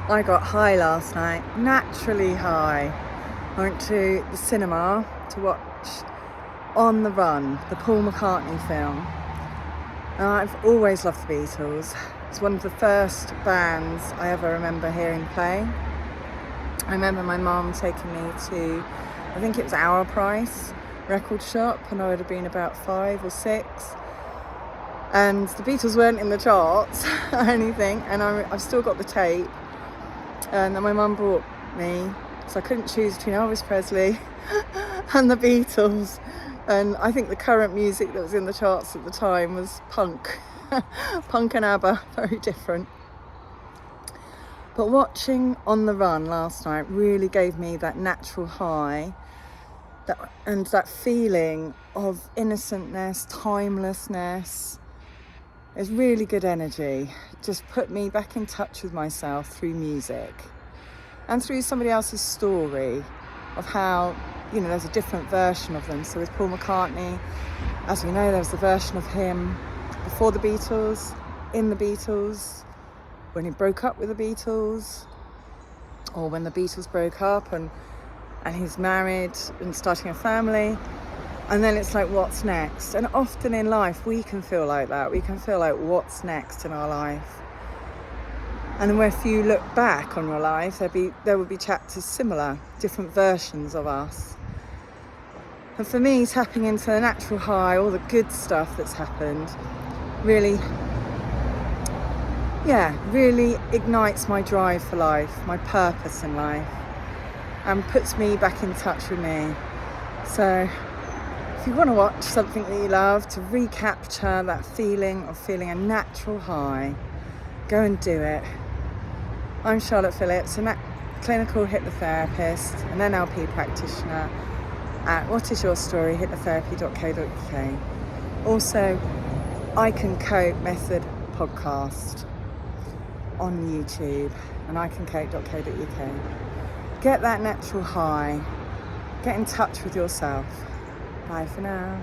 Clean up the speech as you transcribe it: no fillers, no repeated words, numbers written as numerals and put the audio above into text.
I got high last night, naturally high. I went to the cinema to watch On the Run, the Paul McCartney film. I've always loved the Beatles. It's one of the first bands I ever remember hearing play. I remember my mum taking me to, I think it was Our Price record shop, and I would have been about 5 or 6. And the Beatles weren't in the charts or anything, and I've still got the tape. And then my mum brought me, so I couldn't choose between Elvis Presley and the Beatles. And I think the current music that was in the charts at the time was punk. Punk and ABBA, very different. But watching On the Run last night really gave me that natural high, and that feeling of innocentness, timelessness. It's really good energy. It just put me back in touch with myself through music and through somebody else's story of how, there's a different version of them. So with Paul McCartney, as we know, there was a version of him before the Beatles, in the Beatles, when he broke up with the Beatles, or when the Beatles broke up and he's married and starting a family. And then it's like, what's next? And often in life, we can feel like that. We can feel like, what's next in our life? And then if you look back on your life, there will be chapters similar, different versions of us. And for me, tapping into the natural high, all the good stuff that's happened, really ignites my drive for life, my purpose in life, and puts me back in touch with me. So if you want to watch something that you love, to recapture that feeling of feeling a natural high, go and do it. I'm Charlotte Phillips, a clinical hypnotherapist, an NLP practitioner at whatisyourstory.hypnotherapy.co.uk. Also, I Can Cope Method podcast on YouTube and icancope.co.uk. Get that natural high. Get in touch with yourself. Bye for now.